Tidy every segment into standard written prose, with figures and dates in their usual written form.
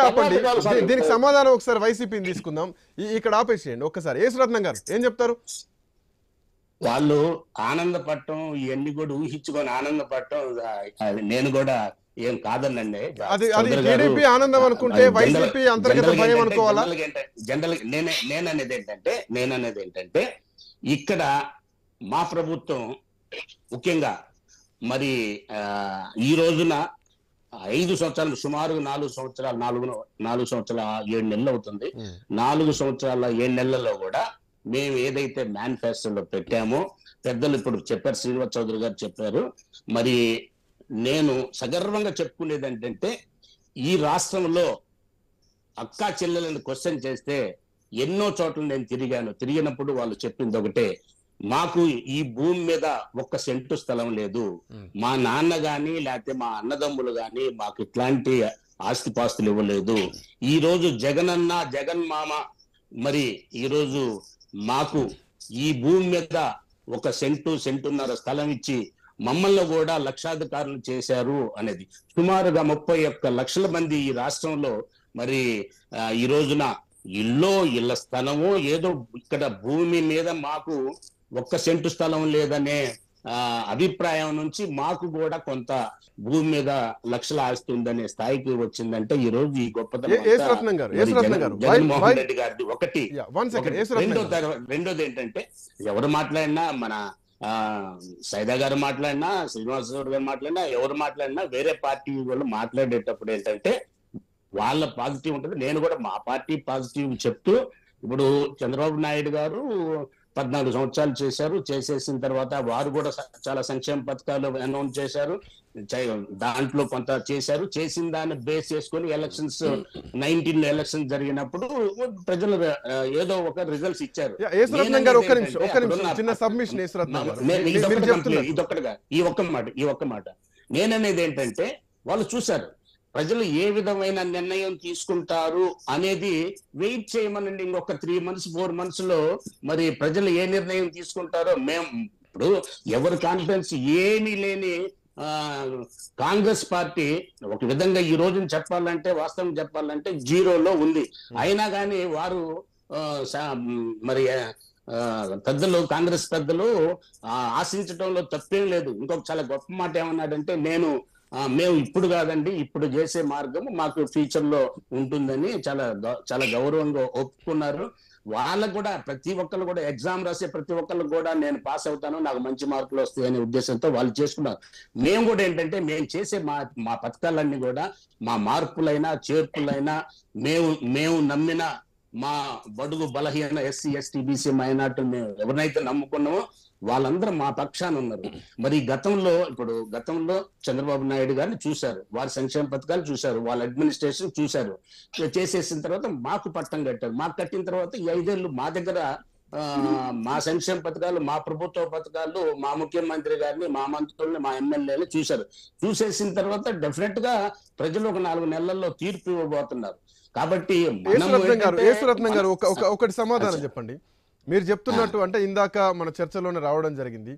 ఆపండి. దీనికి సమాధానం ఒకసారి వైసీపీని తీసుకుందాం. ఇక్కడ ఆపేసేయండి ఒక్కసారి. యేసురత్నం గారు ఏం చెప్తారు? వాళ్ళు ఆనందపడటం ఇవన్నీ కూడా ఊహించుకొని ఆనందపడటం నేను కూడా ఏం కాదనండి. అది టీడీపీ ఆనందం అనుకుంటే వైసీపీ అంతర్గత భయం అనుకోవాలా? జనరల్ నేననేది ఏంటంటే ఇక్కడ మా ప్రభుత్వం ముఖ్యంగా మరి ఈ రోజున 5 సంవత్సరాలు సుమారు 4 సంవత్సరాలు 4 సంవత్సరాల 7 నెలలు అవుతుంది. 4 సంవత్సరాల 7 నెలల్లో కూడా మేము ఏదైతే మేనిఫెస్టోలో పెట్టామో పెద్దలు ఇప్పుడు చెప్పారు, శ్రీనివాస్ చౌదరి గారు చెప్పారు. మరి నేను సగర్వంగా చెప్పుకునేది ఏంటంటే ఈ రాష్ట్రంలో అక్కా చెల్లెలను క్వశ్చన్ చేస్తే ఎన్నో చోట్ల నేను తిరిగినప్పుడు వాళ్ళు చెప్పింది ఒకటే, మాకు ఈ భూమి మీద 1 సెంటు స్థలం లేదు, మా నాన్న గాని లేకపోతే మా అన్నదమ్ములు గాని మాకు ఇట్లాంటి ఆస్తిపాస్తులు ఇవ్వలేదు. ఈ రోజు జగన్ మామ మరి ఈ రోజు మాకు ఈ భూమి మీద 1 సెంటున్నర స్థలం ఇచ్చి మమ్మల్ని కూడా లక్షాధికారులు చేశారు అనేది. సుమారుగా 31 లక్షల మంది ఈ రాష్ట్రంలో మరి ఈ రోజున ఇళ్ళ స్థలము ఏదో ఇక్కడ భూమి మీద మాకు 1 సెంటు స్థలం లేదనే అభిప్రాయం నుంచి మాకు కూడా కొంత భూమి మీద లక్షల ఆస్తి ఉందనే స్థాయికి వచ్చిందంటే ఈ రోజు ఈ గొప్పతనం జగన్మోహన్ రెడ్డి గారిది ఒకటి. రెండోది ఏంటంటే ఎవరు మాట్లాడినా మన సైదా గారు మాట్లాడినా శ్రీనివాసరావు గారు మాట్లాడినా ఎవరు మాట్లాడినా వేరే పార్టీ వాళ్ళు మాట్లాడేటప్పుడు ఏంటంటే వాళ్ళ పాజిటివ్ ఉంటుంది. నేను కూడా మా పార్టీ పాజిటివ్ చెప్తూ ఇప్పుడు చంద్రబాబు నాయుడు గారు 14 సంవత్సరాలు చేశారు. చేసేసిన తర్వాత వారు కూడా చాలా సంక్షేమ పథకాలు అనౌన్స్ చేశారు. దాంట్లో కొంత చేశారు. చేసిన దాన్ని బేస్ చేసుకొని ఎలక్షన్స్ 19 ఎలక్షన్ జరిగినప్పుడు ప్రజలు ఏదో ఒక రిజల్ట్స్ ఇచ్చారు. ఈ ఒక్క మాట నేననేది ఏంటంటే వాళ్ళు చూశారు ప్రజలు ఏ విధమైన నిర్ణయం తీసుకుంటారు అనేది వెయిట్ చేయమనండి. ఇంకొక 3 months 4 months లో మరి ప్రజలు ఏ నిర్ణయం తీసుకుంటారో మేము ఇప్పుడు ఎవరి కాన్ఫిడెన్స్ ఏమీ లేని కాంగ్రెస్ పార్టీ ఒక విధంగా ఈ రోజున చెప్పాలంటే వాస్తవం చెప్పాలంటే 0లో ఉంది. అయినా కానీ వారు మరి పెద్దలు కాంగ్రెస్ పెద్దలు ఆశించడంలో తప్పేం లేదు. ఇంకొక చాలా గొప్ప మాట ఏమన్నాడంటే మేము ఇప్పుడు కాదండి, ఇప్పుడు చేసే మార్గం మాకు ఫ్యూచర్ లో ఉంటుందని చాలా గౌరవంగా ఒప్పుకున్నారు. వాళ్ళకు కూడా ప్రతి ఒక్కరు కూడా ఎగ్జామ్ రాసే ప్రతి ఒక్కరు కూడా నేను పాస్ అవుతాను, నాకు మంచి మార్కులు వస్తాయి అనే ఉద్దేశంతో వాళ్ళు చేసుకున్నారు. మేము కూడా ఏంటంటే మేము చేసే మా పథకాలన్నీ కూడా మా మార్పులైనా చేర్పులైనా మేము నమ్మిన మా బడుగు బలహీన ఎస్సీ ఎస్టీ బీసీ మైనార్టీలు మేము ఎవరినైతే నమ్ముకున్నామో వాళ్ళందరూ మా పక్షాన ఉన్నారు. మరి గతంలో చంద్రబాబు నాయుడు గారిని చూశారు, వారి సంక్షేమ పథకాలు చూశారు, వాళ్ళ అడ్మినిస్ట్రేషన్ చూశారు. చేసేసిన తర్వాత మాకు పట్టం కట్టారు. మాకు కట్టిన తర్వాత ఈ 5 ఏళ్ళు మా దగ్గర మా సంక్షేమ పథకాలు, మా ప్రభుత్వ పథకాలు, మా ముఖ్యమంత్రి గారిని, మా మంత్రుల్ని, మా ఎమ్మెల్యేలు చూశారు. చూసేసిన తర్వాత డెఫినెట్ గా ప్రజలు ఒక 4 నెలల్లో తీర్పు ఇవ్వబోతున్నారు. కాబట్టి యేసురత్నం గారు ఒకటి సమాధానం చెప్పండి. మీరు చెప్తున్నట్టు అంటే ఇందాక మన చర్చలోనే రావడం జరిగింది,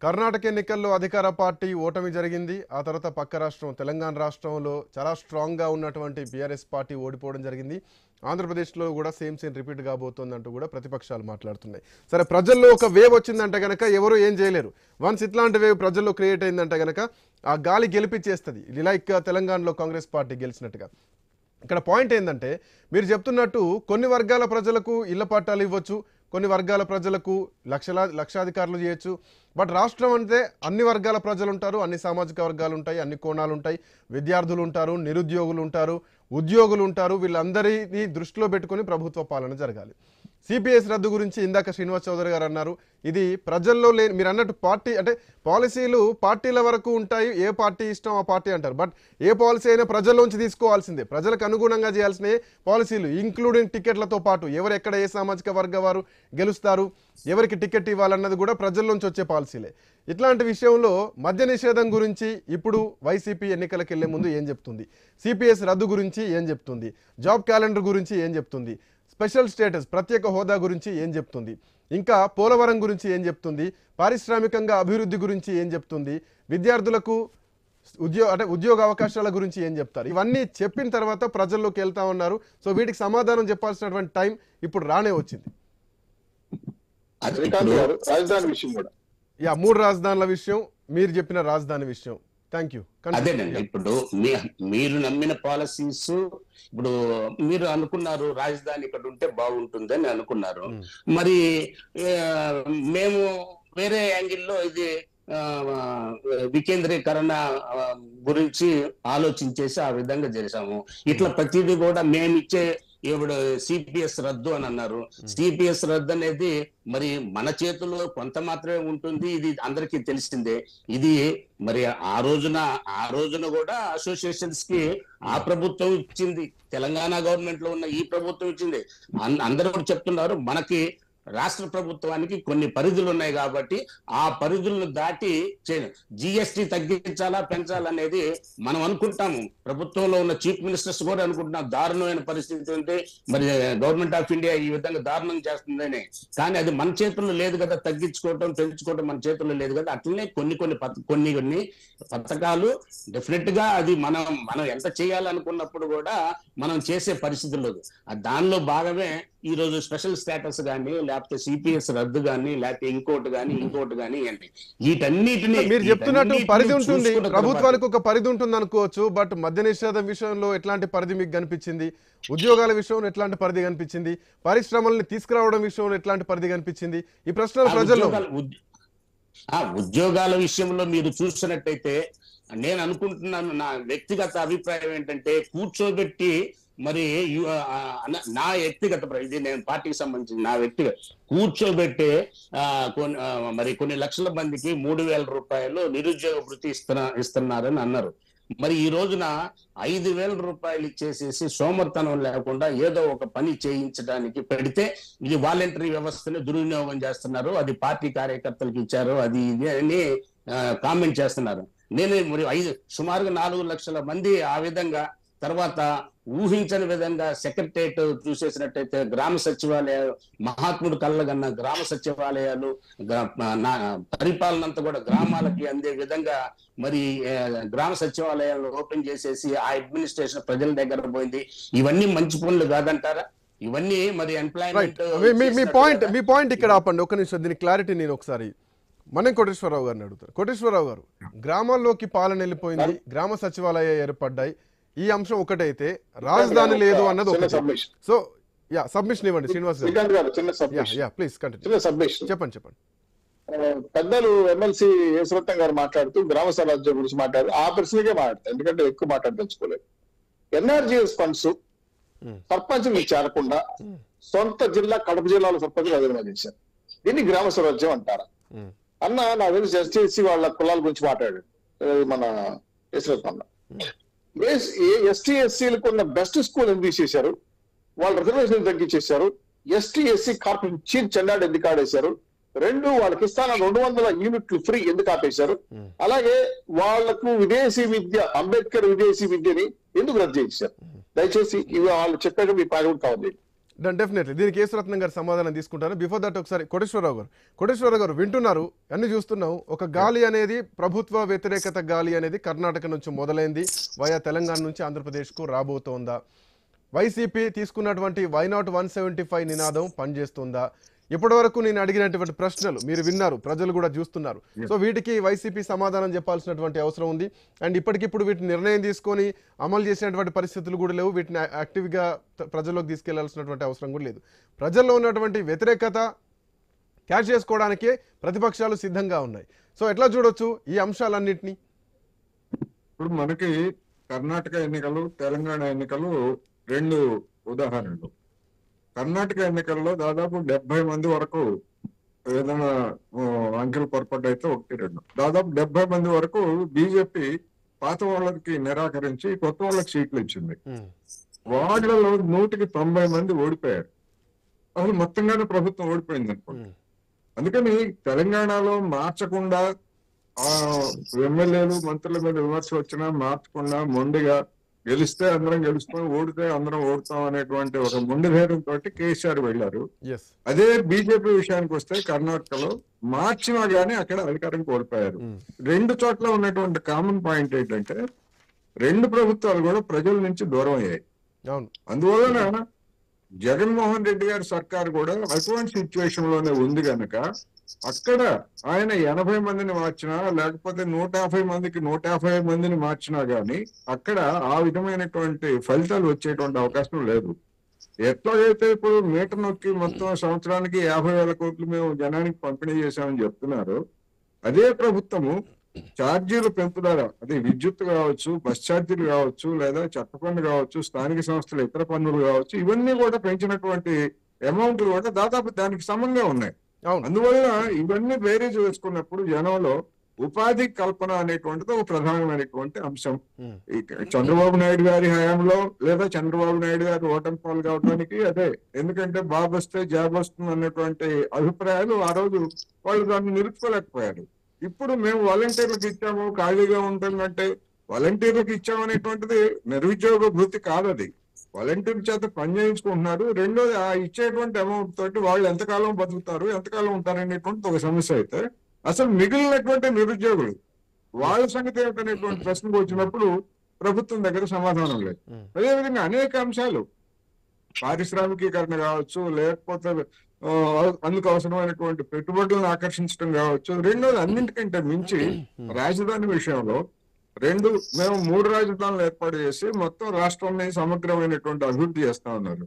కర్ణాటక ఎన్నికల్లో అధికార పార్టీ ఓటమి జరిగింది. ఆ తర్వాత పక్క రాష్ట్రం తెలంగాణ రాష్ట్రంలో చాలా స్ట్రాంగ్గా ఉన్నటువంటి బీఆర్ఎస్ పార్టీ ఓడిపోవడం జరిగింది. ఆంధ్రప్రదేశ్లో కూడా సేమ్ రిపీట్ కాబోతోందంటూ కూడా ప్రతిపక్షాలు మాట్లాడుతున్నాయి. సరే, ప్రజల్లో ఒక వేవ్ వచ్చిందంటే కనుక ఎవరు ఏం చేయలేరు. వన్స్ ఇట్లాంటి వేవ్ ప్రజల్లో క్రియేట్ అయిందంటే కనుక ఆ గాలి గెలిపించేస్తుంది, లైక్ తెలంగాణలో కాంగ్రెస్ పార్టీ గెలిచినట్టుగా. ఇక్కడ పాయింట్ ఏంటంటే మీరు చెప్తున్నట్టు కొన్ని వర్గాల ప్రజలకు ఇళ్ల పట్టాలు ఇవ్వచ్చు, కొన్ని వర్గాల ప్రజలకు లక్షాధికారులు చేయొచ్చు. బట్ రాష్ట్రం అంటే అన్ని వర్గాల ప్రజలు ఉంటారు, అన్ని సామాజిక వర్గాలు ఉంటాయి, అన్ని కోణాలు ఉంటాయి. విద్యార్థులు ఉంటారు, నిరుద్యోగులు ఉంటారు, ఉద్యోగులు ఉంటారు. వీళ్ళందరినీ దృష్టిలో పెట్టుకొని ప్రభుత్వ పాలన జరగాలి. సిపిఎస్ రద్దు గురించి ఇందాక శ్రీనివాస్ చౌదరి గారు అన్నారు, ఇది ప్రజల్లో లేని, మీరు అన్నట్టు పార్టీ అంటే పాలసీలు పార్టీల వరకు ఉంటాయి, ఏ పార్టీ ఇష్టం ఆ పార్టీ అంటారు. బట్ ఏ పాలసీ అయినా ప్రజల్లోంచి తీసుకోవాల్సిందే, ప్రజలకు అనుగుణంగా చేయాల్సిన పాలసీలు, ఇంక్లూడింగ్ టికెట్లతో పాటు ఎవరు ఎక్కడ ఏ సామాజిక వర్గ వారు గెలుస్తారు, ఎవరికి టికెట్ ఇవ్వాలన్నది కూడా ప్రజల్లోంచి వచ్చే పాలసీలే. ఇట్లాంటి విషయంలో మద్య నిషేధం గురించి ఇప్పుడు వైసీపీ ఎన్నికలకు వెళ్లే ముందు ఏం చెప్తుంది, సిపిఎస్ రద్దు గురించి ఏం చెప్తుంది, జాబ్ క్యాలెండర్ గురించి ఏం చెప్తుంది, స్పెషల్ స్టేటస్ ప్రత్యేక హోదా గురించి ఏం చెప్తుంది, ఇంకా పోలవరం గురించి ఏం చెప్తుంది, పారిశ్రామికంగా అభివృద్ధి గురించి ఏం చెప్తుంది, విద్యార్థులకు ఉద్యోగ అవకాశాల గురించి ఏం చెప్తారు? ఇవన్నీ చెప్పిన తర్వాత ప్రజల్లోకి వెళ్తా ఉన్నారు. సో వీటికి సమాధానం చెప్పాల్సినటువంటి టైం ఇప్పుడు రానే వచ్చింది. రాజధాని విషయం కూడా, యా, 3 రాజధానుల విషయం, మీరు చెప్పిన రాజధాని విషయం. Thank you. అదేనండి. ఇప్పుడు మీరు నమ్మిన పాలసీస్, ఇప్పుడు మీరు అనుకున్నారు రాజధాని ఇక్కడ ఉంటే బాగుంటుందని అనుకున్నారు. మరి మేము వేరే యాంగిల్లో ఇది వికేంద్రీకరణ గురించి ఆలోచించేసి ఆ విధంగా చేశాము. ఇట్లా ప్రతిదీ కూడా మేమిచ్చే ఇప్పుడు సిపిఎస్ రద్దు అని అన్నారు. సిపిఎస్ రద్దు అనేది మరి మన చేతుల్లో కొంత మాత్రమే ఉంటుంది, ఇది అందరికీ తెలిసిందే. ఇది మరి ఆ రోజున కూడా అసోసియేషన్స్ కి ఆ ప్రభుత్వం ఇచ్చింది, తెలంగాణ గవర్నమెంట్ లో ఉన్న ఈ ప్రభుత్వం ఇచ్చింది. అందరూ కూడా చెప్తున్నారు మనకి రాష్ట్ర ప్రభుత్వానికి కొన్ని పరిధులు ఉన్నాయి కాబట్టి ఆ పరిధులను దాటి జిఎస్టి తగ్గించాలా పెంచాలనేది మనం అనుకుంటాము. ప్రభుత్వంలో ఉన్న చీఫ్ మినిస్టర్స్ కూడా అనుకుంటున్నాం దారుణమైన పరిస్థితి ఉంటే మరి గవర్నమెంట్ ఆఫ్ ఇండియా ఈ విధంగా దారుణం చేస్తుందని. కానీ అది మన చేతుల్లో లేదు కదా, తగ్గించుకోవటం పెంచుకోవటం మన చేతుల్లో లేదు కదా. అట్లనే కొన్ని పథకాలు డెఫినెట్ గా అది మనం ఎంత చేయాలనుకున్నప్పుడు కూడా మనం చేసే పరిస్థితుల్లో దానిలో భాగమే ఈ రోజు స్పెషల్ స్టేటస్ కానీ, లేకపోతే సిపిఎస్ రద్దు కానీ, లేకపోతే ఇంకోటి కానీ అండి. వీటన్నిటిని మీరు చెప్తున్నట్టు పరిధి ఉంటుంది, ప్రభుత్వానికి ఒక పరిధి ఉంటుంది అనుకోవచ్చు. బట్ మద్య నిషేధం విషయంలో ఎట్లాంటి పరిధి మీకు కనిపించింది? ఉద్యోగాల విషయంలో ఎట్లాంటి పరిధి కనిపించింది? పరిశ్రమల్ని తీసుకురావడం విషయంలో ఎట్లాంటి పరిధి కనిపించింది? ఈ ప్రశ్నలు ప్రజల్లో. ఉద్యోగాల విషయంలో మీరు చూసినట్టయితే నేను అనుకుంటున్నాను, నా వ్యక్తిగత అభిప్రాయం ఏంటంటే కూర్చోబెట్టి మరి నా వ్యక్తిగత ఇది నేను పార్టీకి సంబంధించి నా వ్యక్తిగత కూర్చోబెట్టే మరి కొన్ని లక్షల మందికి 3,000 రూపాయలు నిరుద్యోగ వృత్తి ఇస్తున్నారని అన్నారు. మరి ఈ రోజున 5,000 రూపాయలు ఇచ్చేసేసి సోమర్తనం లేకుండా ఏదో ఒక పని చేయించడానికి పెడితే ఇది వాలంటరీ వ్యవస్థని దుర్వినియోగం చేస్తున్నారు, అది పార్టీ కార్యకర్తలకు ఇచ్చారు, అది ఇది అని కామెంట్ చేస్తున్నారు. నేనే మరి సుమారుగా 4 లక్షల మంది ఆ విధంగా, తర్వాత ఊహించని విధంగా సెక్రటరియట్ చూసేసినట్టయితే గ్రామ సచివాలయాలు, మహాత్ముడు కళ్ళగన్న గ్రామ సచివాలయాలు, పరిపాలన అంతా కూడా గ్రామాలకి అందే విధంగా మరి గ్రామ సచివాలయాలను ఓపెన్ చేసేసి ఆ అడ్మినిస్ట్రేషన్ ప్రజల దగ్గర పోయింది. ఇవన్నీ మంచి పనులు కాదంటారా? ఇవన్నీ మరి ఎంప్లాయ్మెంట్. మీ పాయింట్ ఇక్కడ ఆపండి ఒక నిమిషం, దీని క్లారిటీ నేను ఒకసారి మనం కోటేశ్వరరావు గారిని అడుగుతారు. కోటేశ్వరరావు గారు, గ్రామాల్లోకి పాలన వెళ్ళిపోయింది, గ్రామ సచివాలయాలు ఏర్పడ్డాయి, ఈ అంశం ఒకటైతే రాజధాని లేదు అన్నది ఒకటి. సో యా, సబ్మిషన్ ఇవ్వండి శ్రీనివాస్ గారు. Please continue. చెప్పండి. పెద్దలు ఎమ్మెల్సీ యేసురత్నం గారు మాట్లాడుతూ గ్రామ స్వరాజ్యం గురించి మాట్లాడారు. ఆ ప్రశ్నకే మాట్లాడతారు, ఎందుకంటే ఎక్కువ మాట్లాడదలుచుకోలేదు. ఎన్ఆర్జీఎస్ ఫండ్స్ సర్పంచ్ మీకు చేరకుండా సొంత జిల్లా కడప జిల్లాలో సర్పంచ్ అధికారం చేశారు. దీన్ని గ్రామ స్వరాజ్యం అంటారా అన్న? నాకు తెలిసి ఎస్టీఎస్సీ వాళ్ళ కులాల గురించి మాట్లాడాడు మన యేసురత్నం. ఎస్టీ ఎస్సీలకు ఉన్న బెస్ట్ స్కూల్ ఎందుకు తీసేశారు? వాళ్ళ రిజర్వేషన్ తగ్గించేశారు. ఎస్టీ ఎస్సీ కార్పొరేషన్ చీఫ్ చెన్నాడు ఎందుకు ఆడేశారు? 2 వాళ్ళకి ఇస్తాన 200 యూనిట్లు ఫ్రీ ఎందుకు ఆపేశారు? అలాగే వాళ్లకు విదేశీ విద్య, అంబేద్కర్ విదేశీ విద్యని ఎందుకు రద్దు చేశారు? దయచేసి ఇవి వాళ్ళు చెప్పాక మీ పాయింట్ కావాలి. డెఫినెట్లీ దీనికి యేసురత్నం గారు సమాధానం తీసుకుంటారు. బిఫోర్ దట్ ఒకసారి కోటేశ్వరరావు గారు వింటున్నారు, అన్ని చూస్తున్నాం. ఒక గాలి అనేది ప్రభుత్వ వ్యతిరేకత గాలి అనేది కర్ణాటక నుంచి మొదలైంది, వయా తెలంగాణ నుంచి ఆంధ్రప్రదేశ్కు రాబోతోందా? వైసీపీ తీసుకున్నటువంటి వైనాట్ 175 నినాదం పనిచేస్తుందా? ఇప్పటి వరకు నేను అడిగినటువంటి ప్రశ్నలు మీరు విన్నారు, ప్రజలు కూడా చూస్తున్నారు. సో వీటికి వైసీపీ సమాధానం చెప్పాల్సినటువంటి అవసరం ఉంది. అండ్ ఇప్పటికిప్పుడు వీటిని నిర్ణయం తీసుకొని అమలు చేసినటువంటి పరిస్థితులు కూడా లేవు. వీటిని యాక్టివ్గా ప్రజల్లోకి తీసుకెళ్లాల్సినటువంటి అవసరం కూడా లేదు. ప్రజల్లో ఉన్నటువంటి వ్యతిరేకత క్యాష్ చేసుకోవడానికే ప్రతిపక్షాలు సిద్ధంగా ఉన్నాయి. సో ఎట్లా చూడొచ్చు ఈ అంశాలన్నింటినీ? ఇప్పుడు మనకి కర్ణాటక ఎన్నికలు, తెలంగాణ ఎన్నికలు 2 ఉదాహరణలు. కర్ణాటక ఎన్నికల్లో దాదాపు 70 మంది వరకు ఏదైనా అంకెలు పొరపాటు అయితే 1-2 దాదాపు 70 మంది వరకు బీజేపీ పాత వాళ్ళకి నిరాకరించి కొత్త వాళ్ళకి సీట్లు ఇచ్చింది. వాళ్ళలో 190 మంది ఓడిపోయారు. అసలు మొత్తంగానే ప్రభుత్వం ఓడిపోయింది అనుకోండి. అందుకని తెలంగాణలో మార్చకుండా ఎమ్మెల్యేలు మంత్రుల మీద విమర్శ వచ్చినా మార్చకుండా మొండిగా గెలిస్తే అందరం గెలుస్తాం, ఓడితే అందరం ఓడుతాం అనేటువంటి ఒక మొండి ధైర్యంతో కేసీఆర్ వెళ్ళారు. ఎస్ అదే బీజేపీ విషయానికి వస్తే కర్ణాటకలో మార్చినా గానీ అక్కడ అధికారం కోల్పోయారు. రెండు చోట్ల ఉన్నటువంటి కామన్ పాయింట్ ఏంటంటే రెండు ప్రభుత్వాలు కూడా ప్రజల నుంచి దూరం అయ్యాయి. అవును అందువలన జగన్మోహన్ రెడ్డి గారి సర్కార్ కూడా అటువంటి సిచ్యువేషన్ లోనే ఉంది కనుక అక్కడ ఆయన 80 మందిని మార్చినా లేకపోతే 150 మందికి 150 మందిని మార్చినా గానీ అక్కడ ఆ విధమైనటువంటి ఫలితాలు వచ్చేటువంటి అవకాశం లేదు. ఎట్లాగైతే ఇప్పుడు మీటర్ నొక్కి మొత్తం సంవత్సరానికి 50,000 కోట్లు మేము జనానికి పంపిణీ చేశామని చెప్తున్నారు, అదే ప్రభుత్వము ఛార్జీలు పెంపుదల, అది విద్యుత్ కావచ్చు, బస్ ఛార్జీలు కావచ్చు, లేదా చెత్త పన్ను కావచ్చు, స్థానిక సంస్థల ఇతర పన్నులు కావచ్చు, ఇవన్నీ కూడా పెంచినటువంటి అమౌంట్ కూడా దాదాపు దానికి సమంగా ఉన్నాయి. అందువల్ల ఇవన్నీ బేరీజ్ వేసుకున్నప్పుడు జనంలో ఉపాధి కల్పన అనేటువంటిది ఒక ప్రధానమైనటువంటి అంశం. చంద్రబాబు నాయుడు గారి హయాంలో లేదా చంద్రబాబు నాయుడు గారి ఓటమి పాలు కావడానికి అదే, ఎందుకంటే బాబు వస్తే జాబ్ వస్తుంది అన్నటువంటి అభిప్రాయాలు ఆ రోజు వాళ్ళు దాన్ని నిలుపుకోలేకపోయారు. ఇప్పుడు మేము వాలంటీర్లకు ఇచ్చాము, ఖాళీగా ఉంటుందంటే వాలంటీర్లకు ఇచ్చామనేటువంటిది నిరుద్యోగ భృతి కాదు, అది వాలంటీర్ చేత పని చేయించుకుంటున్నారు. రెండోది ఆ ఇచ్చేటువంటి అమౌంట్ తోటి వాళ్ళు ఎంతకాలం బతుకుతారు, ఎంతకాలం ఉంటారు అనేటువంటి ఒక సమస్య అయితే, అసలు మిగిలినటువంటి నిరుద్యోగులు వాళ్ళ సంగతి ఏమిటనేటువంటి ప్రశ్నకు వచ్చినప్పుడు ప్రభుత్వం దగ్గర సమాధానం లేదు. అదేవిధంగా అనేక అంశాలు, పారిశ్రామికీకరణ కావచ్చు, లేకపోతే అందుకు అవసరమైనటువంటి పెట్టుబడులను ఆకర్షించడం కావచ్చు. రెండోది అన్నింటికంటే మించి రాజధాని విషయంలో మేము 3 రాజధానులు ఏర్పాటు చేసి మొత్తం రాష్ట్రాన్ని సమగ్రమైనటువంటి అభివృద్ధి చేస్తా ఉన్నారు.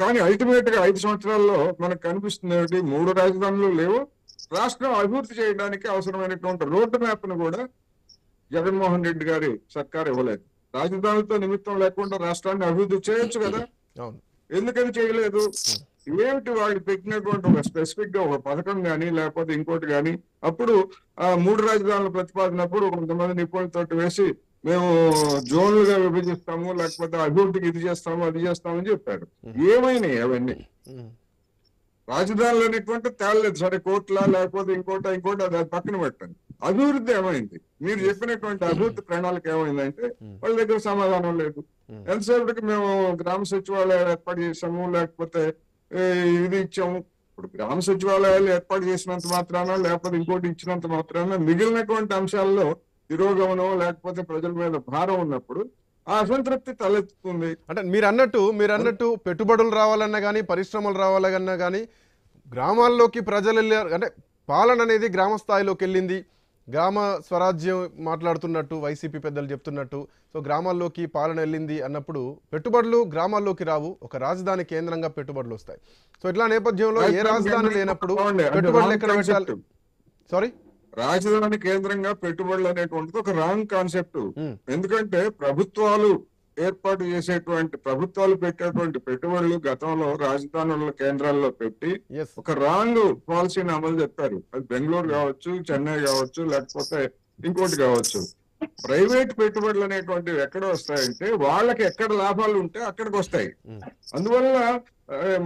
కానీ అల్టిమేట్ గా 5 సంవత్సరాల్లో మనకు కనిపిస్తుంది ఏమిటి, 3 రాజధానులు లేవు. రాష్ట్రం అభివృద్ధి చేయడానికి అవసరమైనటువంటి రోడ్డు మ్యాప్ ను కూడా జగన్మోహన్ రెడ్డి గారి సర్కార్ ఇవ్వలేదు. రాజధానితో నిమిత్తం లేకుండా రాష్ట్రాన్ని అభివృద్ధి చేయొచ్చు కదా, ఎందుకని చేయలేదు? ఏమిటి వాళ్ళు పెట్టినటువంటి ఒక స్పెసిఫిక్ గా ఒక పథకం గానీ లేకపోతే ఇంకోటి గానీ, అప్పుడు ఆ 3 రాజధానుల ప్రతిపాదనప్పుడు కొంతమంది నిపుణులతో వేసి మేము జోన్లుగా విభజిస్తాము, లేకపోతే అభివృద్ధికి ఇది చేస్తాము అది చేస్తామని చెప్పారు. ఏమైనాయి అవన్నీ? రాజధానులు అనేటువంటి తేలలేదు. సరే కోట్ల లేకపోతే ఇంకోటి అది పక్కన పెట్టండి. అభివృద్ధి ఏమైంది? మీరు చెప్పినటువంటి అభివృద్ధి ప్రణాళిక ఏమైందంటే వాళ్ళ దగ్గర సమాధానం లేదు. ఎంతసేపటికి మేము గ్రామ సచివాలయాలు ఏర్పాటు చేసాము, లేకపోతే ఇది ఇచ్చాము. ఇప్పుడు గ్రామ సచివాలయాలు ఏర్పాటు చేసినంత మాత్రాన లేకపోతే ఇంకోటి ఇచ్చినంత మాత్రాన మిగిలినటువంటి అంశాల్లో తిరోగమనం లేకపోతే ప్రజల మీద భారం ఉన్నప్పుడు ఆ అసంతృప్తి తలెత్తుతుంది. అంటే మీరు అన్నట్టు పెట్టుబడులు రావాలన్నా కానీ, పరిశ్రమలు రావాలన్నా కానీ గ్రామాల్లోకి ప్రజలు వెళ్ళారు. అంటే పాలన అనేది గ్రామ స్థాయిలోకి వెళ్ళింది. గ్రామ స్వరాజ్యం మాట్లాడుతున్నట్టు వైసీపీ పెద్దలు చెప్తున్నట్టు, సో గ్రామాల్లోకి పాలన వెళ్ళింది అన్నప్పుడు పెట్టుబడులు గ్రామాల్లోకి రావు, ఒక రాజధాని కేంద్రంగా పెట్టుబడులు వస్తాయి. సో ఇట్లా నేపథ్యంలో ఏ రాజధాని లేనప్పుడు పెట్టుబడులు ఎక్కడ పెట్టాలి? సారీ, రాజధాని కేంద్రంగా పెట్టుబడులు అనేటువంటిది ఒక రాంగ్ కాన్సెప్ట్. ఎందుకంటే ప్రభుత్వాలు పెట్టేటువంటి పెట్టుబడులు గతంలో రాజధానుల కేంద్రాల్లో పెట్టి ఒక రాంగ్ పాలసీని అమలు చెప్పారు. అది బెంగళూరు కావచ్చు, చెన్నై కావచ్చు, లేకపోతే ఇంకోటి కావచ్చు. ప్రైవేట్ పెట్టుబడులు అనేటువంటివి ఎక్కడ వస్తాయంటే వాళ్ళకి ఎక్కడ లాభాలు ఉంటే అక్కడికి వస్తాయి. అందువల్ల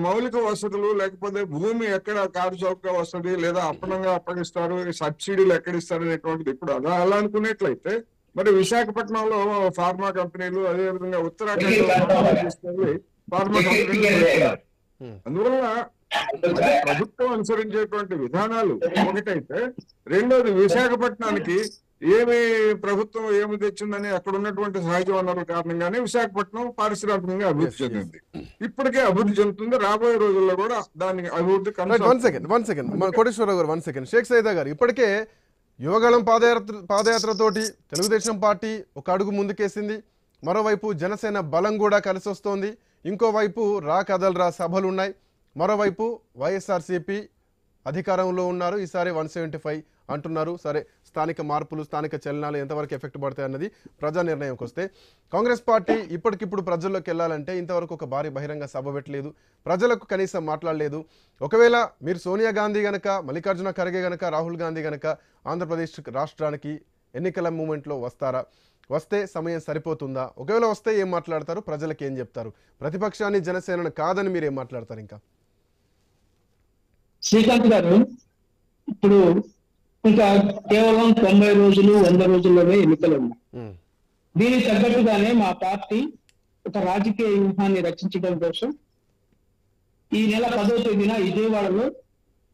మౌలిక వసతులు లేకపోతే భూమి ఎక్కడ కారు చౌకగా వస్తుంది లేదా అప్పనంగా అప్పగిస్తారు, సబ్సిడీలు ఎక్కడిస్తారు అనేటువంటిది. ఇప్పుడు అలా అనుకునేట్లయితే మరి విశాఖపట్నంలో ఫార్మా కంపెనీలు, అదేవిధంగా ఉత్తరాఖండ్ ఫార్మా కంపెనీలు. అందువల్ల ప్రభుత్వం అనుసరించేటువంటి విధానాలు ఒకటైతే, రెండోది విశాఖపట్నానికి ప్రభుత్వం ఏమి తెచ్చిందని అక్కడ ఉన్నటువంటి సహజ వనరుల కారణంగానే విశాఖపట్నం పారిశ్రామికంగా అభివృద్ధి చెందింది. ఇప్పటికే అభివృద్ధి చెందుతుంది, రాబోయే రోజుల్లో కూడా దానికి అభివృద్ధి. వన్ సెకండ్ కోటేశ్వరరావు గారు, 1 సెకండ్. షేక్ సైదా గారు, ఇప్పటికే యువగళం పాదయాత్రతోటి తెలుగుదేశం పార్టీ ఒక అడుగు ముందుకేసింది. మరోవైపు జనసేన బలం కూడా కలిసి వస్తోంది. ఇంకోవైపు రా కదలరా సభలు ఉన్నాయి. మరోవైపు వైఎస్ఆర్సీపీ అధికారంలో ఉన్నారు. ఈసారి 175 అంటున్నారు. సరే, స్థానిక మార్పులు, స్థానిక చలనాలు ఎంతవరకు ఎఫెక్ట్ పడతాయి అన్నది ప్రజా నిర్ణయంకి వస్తే, కాంగ్రెస్ పార్టీ ఇప్పటికిప్పుడు ప్రజల్లోకి వెళ్ళాలంటే ఇంతవరకు ఒక భారీ బహిరంగ సభ పెట్టలేదు, ప్రజలకు కనీసం మాట్లాడలేదు. ఒకవేళ మీరు సోనియా గాంధీ గనక, మల్లికార్జున ఖర్గే గనక, రాహుల్ గాంధీ గనక ఆంధ్రప్రదేశ్ రాష్ట్రానికి ఎన్నికల మూమెంట్లో వస్తారా? వస్తే సమయం సరిపోతుందా? ఒకవేళ వస్తే ఏం మాట్లాడతారు? ప్రజలకు ఏం చెప్తారు? ప్రతిపక్షాన్ని, జనసేనను కాదని మీరు ఏం మాట్లాడతారు? ఇంకా శ్రీకాంత్ గారు, ఇప్పుడు ఇంకా కేవలం 90 రోజులు 100 రోజుల్లోనే ఎన్నికలు ఉన్నాయి. దీనికి తగ్గట్టుగానే మా పార్టీ ఒక రాజకీయ వ్యూహాన్ని రచించడం కోసం ఈ నెల 10వ తేదీన విజయవాడలో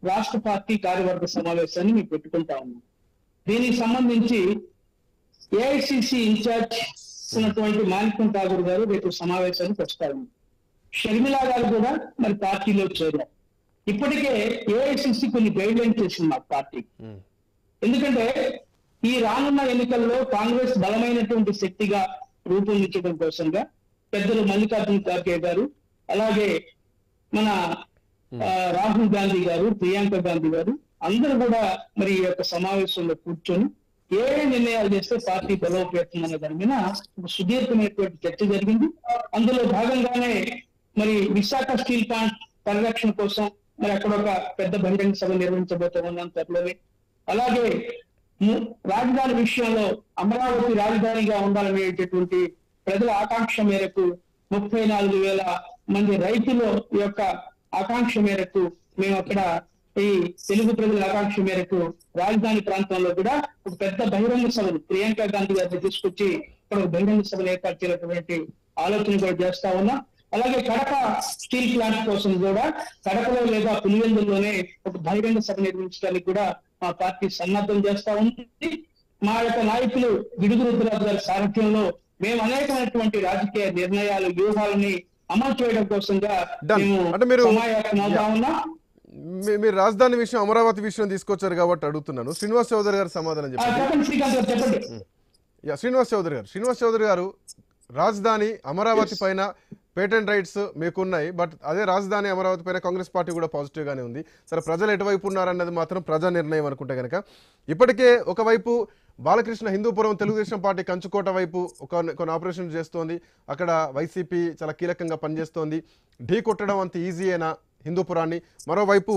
రాష్ట్ర పార్టీ కార్యవర్గ సమావేశాన్ని మేము పెట్టుకుంటా ఉన్నాం. దీనికి సంబంధించి ఏఐసిసి ఇన్ఛార్జ్ ఉన్నటువంటి మాణిక్యం ఠాగూర్ గారు రేపు సమావేశానికి వస్తారు. షర్మిలా గారు కూడా మరి పార్టీలో చేరారు. ఇప్పటికే ఏఐసిసి కొన్ని గైడ్ లైన్స్ చేసింది మా పార్టీ. ఎందుకంటే ఈ రానున్న ఎన్నికల్లో కాంగ్రెస్ బలమైనటువంటి శక్తిగా రూపొందించడం కోసంగా పెద్దలు మల్లికార్జున ఖార్గే గారు, అలాగే మన రాహుల్ గాంధీ గారు, ప్రియాంక గాంధీ గారు అందరూ కూడా మరి ఈ యొక్క సమావేశంలో కూర్చొని ఏ నిర్ణయాలు చేస్తే పార్టీ బలోపేతం అనే దాని మీద ఒక సుదీర్ఘమైనటువంటి చర్చ జరిగింది. అందులో భాగంగానే మరి విశాఖ స్టీల్ ప్లాంట్ పరిరక్షణ కోసం మరి అక్కడ ఒక పెద్ద బహిరంగ సభ నిర్వహించబోతూ ఉన్నాం త్వరలోనే. అలాగే రాజధాని విషయంలో అమరావతి రాజధానిగా ఉండాలనేటటువంటి ప్రజల ఆకాంక్ష మేరకు 34,000 మంది రైతుల యొక్క ఆకాంక్ష మేరకు మేము అక్కడ ఈ తెలుగు ప్రజల ఆకాంక్ష మేరకు రాజధాని ప్రాంతంలో కూడా ఒక పెద్ద బహిరంగ సభను ప్రియాంక గాంధీ గారిని తీసుకొచ్చి ఇక్కడ ఒక బహిరంగ సభను ఏర్పాటు చేయాలనేటువంటి ఆలోచన కూడా చేస్తా ఉన్నాం. అలాగే కడప స్టీల్ ప్లాంట్ కోసం కూడా కడపలో లేదా పులివెందుల్లోనే ఒక బహిరంగ సభ నిర్వహించడానికి కూడా మా పార్టీ సన్నద్ధం చేస్తా ఉంది. మా యొక్క నాయకులు గిడుగు రుద్రరాజు గారి సారథ్యంలో మేము అనేకమైనటువంటి రాజకీయ నిర్ణయాలు, వ్యూహాలని అమలు చేయడం కోసంగా మేము సమాయత్తమవుతా ఉన్నాం. మీరు రాజధాని విషయం, అమరావతి విషయం తీసుకొచ్చారు కాబట్టి అడుగుతున్నాను. శ్రీనివాస్ చౌదరి గారు సమాధానం చెప్పండి. శ్రీనివాస్ చౌదరి గారు, రాజధాని అమరావతి పైన పేటెంట్ రైట్స్ మీకున్నాయి, బట్ అదే రాజధాని అమరావతి పైన కాంగ్రెస్ పార్టీ కూడా పాజిటివ్ గానే ఉంది. సరే, ప్రజలు ఎటువైపు ఉన్నారన్నది మాత్రం ప్రజా నిర్ణయం అనుకుంటే కనుక ఇప్పటికే ఒకవైపు బాలకృష్ణ హిందూపురం తెలుగుదేశం పార్టీ కంచుకోట వైపు కొన్ని ఆపరేషన్ చేస్తోంది. అక్కడ వైసీపీ చాలా కీలకంగా పనిచేస్తోంది. ఢీ కొట్టడం అంత ఈజీయేనా హిందూపురాన్ని? మరోవైపు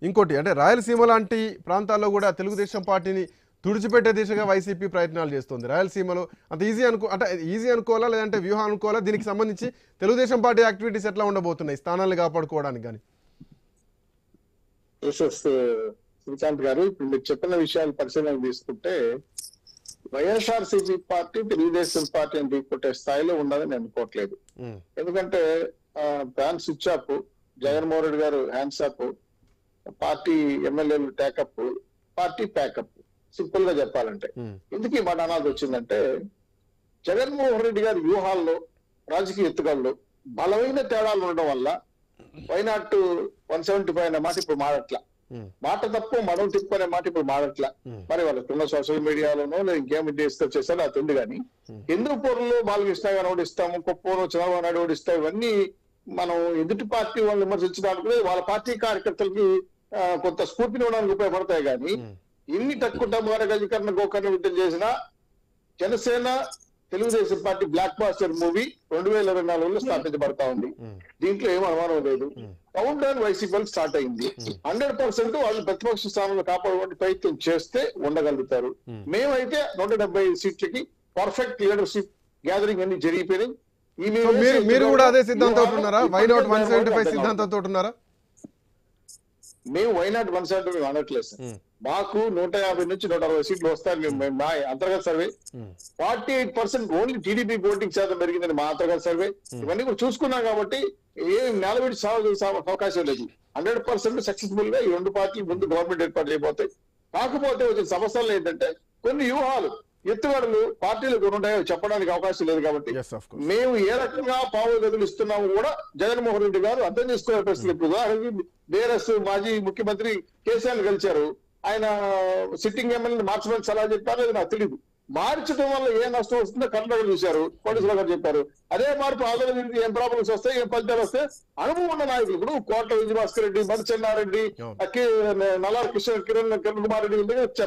ఇంకోటి అంటే రాయలసీమ లాంటి ప్రాంతాల్లో కూడా తెలుగుదేశం పార్టీని తుడిచిపెట్టే దిశగా వైసీపీ ప్రయత్నాలు చేస్తుంది. రాయలసీమలో అంత ఈజీ అనుకోవాలా, లేదంటే వ్యూహం అనుకోవాలా? దీనికి సంబంధించి తెలుగుదేశం పార్టీ యాక్టివిటీస్ ఎట్లా ఉండబోతున్నాయి స్థానాలు కాపాడుకోవడానికి? కానీ శ్రీకాంత్ గారు, ఇప్పుడు మీరు చెప్పిన విషయాలు పరిశీలన తీసుకుంటే వైఎస్ఆర్సీపీ పార్టీ తెలుగుదేశం పార్టీని ఢీకొట్టే స్థాయిలో ఉండాలని అనుకోవట్లేదు. ఎందుకంటే plan switch off, Jaganmohan Reddy గారు హ్యాండ్స్ అప్, పార్టీ ఎమ్మెల్యేలు టేకప్, పార్టీ ప్యాకప్. సింపుల్ గా చెప్పాలంటే ఎందుకు ఈ మాట అనాల్సి వచ్చిందంటే, జగన్మోహన్ రెడ్డి గారి వ్యూహాల్లో, రాజకీయ ఎత్తుగల్లో బలమైన తేడాలు ఉండడం వల్ల వైనాట్ 175 అనే మాట ఇప్పుడు మాడట్లా, మాట తప్పు మనం తిప్పు అనే మాట ఇప్పుడు మాడట్లా. మరి వాళ్ళకున్న సోషల్ మీడియాలోనో లేదా ఇంకేమి డిస్కస్ చేశారో అది ఉంది. కానీ హిందూపూర్లో బాలకృష్ణ గారిని ఓడిస్తాము, కుప్పంలో చంద్రబాబు నాయుడు ఓడిస్తాం, ఇవన్నీ మనం ఎదుటి పార్టీ వాళ్ళు విమర్శించడానికి వాళ్ళ పార్టీ కార్యకర్తలకి కొంత స్ఫూర్తిని ఇవ్వడానికి ఉపయోగపడతాయి. కానీ ఇన్ని తక్కువ గజీకరణ గోకరణ యుద్ధం చేసిన Janasena Telugu Desam party blockbuster movie 2024లో స్థాపించబడతా ఉంది. దీంట్లో ఏం అనుమానం లేదు. కౌంట్ డౌన్ వైసీపీ స్టార్ట్ అయింది. 100% వాళ్ళు ప్రతిపక్ష స్థానంలో కాపాడే ప్రయత్నం చేస్తే ఉండగలుగుతారు. మేమైతే 170 సీట్లకి పర్ఫెక్ట్ లీడర్షిప్ గ్యాదరింగ్ అన్ని జరిగిపోయినాయి. మీరు కూడా అదే సిద్ధాంతంతో ఉన్నారా? వైనాట్ 175 సిద్ధాంతంతో ఉన్నారా? మేము వైనాట్ 175 అనట్లేదు సార్. మాకు 150 నుంచి 160 సీట్లు వస్తాయి. మా అంతర్గత సర్వే 48% ఓన్లీ టీడీపీ ఓటింగ్ శాతం పెరిగిందని మా అంతర్గత సర్వే. ఇవన్నీ కూడా చూసుకున్నాం కాబట్టి ఏం నిలబెట్టి అవకాశం లేదు. 100% సక్సెస్ఫుల్ గా ఈ రెండు పార్టీలు ముందు గవర్నమెంట్ ఏర్పాటు చేయబోతాయి. కాకపోతే వచ్చిన సమస్యలు ఏంటంటే కొన్ని వ్యూహాలు, ఎత్తుగడలు పార్టీలకు ఉంటాయో చెప్పడానికి అవకాశం లేదు. కాబట్టి మేము ఏ రకంగా పావు గదులు ఇస్తున్నాము కూడా జగన్మోహన్ రెడ్డి గారు అర్థం చేసుకునే పరిస్థితి. ఇప్పుడు ఉదాహరణకి బీఆర్ఎస్ మాజీ ముఖ్యమంత్రి కేసీఆర్ కలిశారు. ఆయన సిట్టింగ్ ఎమ్మెల్యేని మార్చమని సలహా చెప్పారు, అది నాకు తెలియదు. మార్చడం వల్ల ఏ నష్టం వస్తుందో కర్ణాటక చూశారు, కోటేశ్వర గారు చెప్పారు. అదే మార్పు ఆంధ్రప్రదేశ్ ఏం ప్రాబ్లమ్స్ వస్తాయి, ఏం ఫలితాలు వస్తాయి, అనుభవం ఉన్న నాయకులు ఇప్పుడు కోట విజయభాస్కర్ రెడ్డి, మధుచెన్నారెడ్డి, నల్లారి కిరణ్ కుమార్ రెడ్డి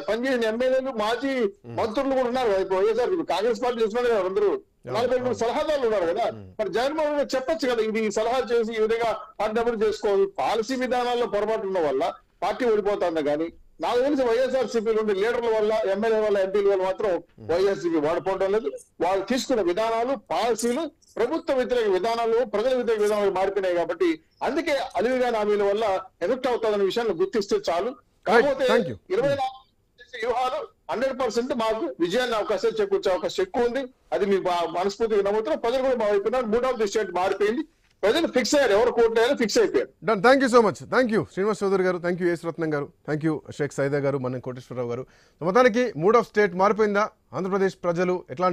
పనిచేసిన ఎమ్మెల్యేలు, మాజీ మంత్రులు కూడా ఉన్నారు. వైఎస్ఆర్ కాంగ్రెస్ పార్టీ చూస్తున్నారు కదా, అందరూ 43 సలహాదారులు ఉన్నారు కదా. మరి జగన్మోహన్ రెడ్డి చెప్పొచ్చు కదా, ఇది సలహా చేసి ఈ విధంగా పార్టీ చేసుకోవాలి. పాలసీ విధానాల్లో పొరపాటు ఉన్న వల్ల పార్టీ ఓడిపోతుందా. కానీ నాకు తెలిసి వైఎస్ఆర్సీపీ నుండి లీడర్ల వల్ల, ఎమ్మెల్యే వల్ల, ఎంపీల వల్ల మాత్రం వైఎస్ఆర్సీపీ వాడుకోవడం లేదు. వాళ్ళు తీసుకున్న విధానాలు, పాలసీలు ప్రభుత్వ వ్యతిరేక విధానాలు, ప్రజల వ్యతిరేక విధానాలు మారిపోయినాయి. కాబట్టి అందుకే అలివిగా హామీల వల్ల ఎఫెక్ట్ అవుతుందనే విషయాన్ని గుర్తిస్తే చాలు. కాకపోతే 24 వ్యూహాలు 100% మాకు విజయాన్ని అవకాశం చేకూర్చే అవకాశం ఎక్కువ ఉంది. అది మీ మనస్ఫూర్తిగా నమ్ముతున్నాం. ప్రజలు కూడా మా వైపున్నారు. మూడ్ ఆఫ్ ది స్టేట్ మారిపోయింది. ప్రజలు ఫిక్స్ అయ్యారు. ఎవరు కోర్టు అయినా ఫిక్స్ అయిపోయారు. Done. Thank you so much. Thank you Srinivas Chowdary గారు, థ్యాంక్ యూ యేసురత్నం గారు, థ్యాంక్ యూ షేక్ సైదా గారు, మన్నం కోటేశ్వరరావు గారు. మొత్తానికి మూడ్ ఆఫ్ స్టేట్ మారిపోయిందా? ఆంధ్రప్రదేశ్ ప్రజలు ఎట్లా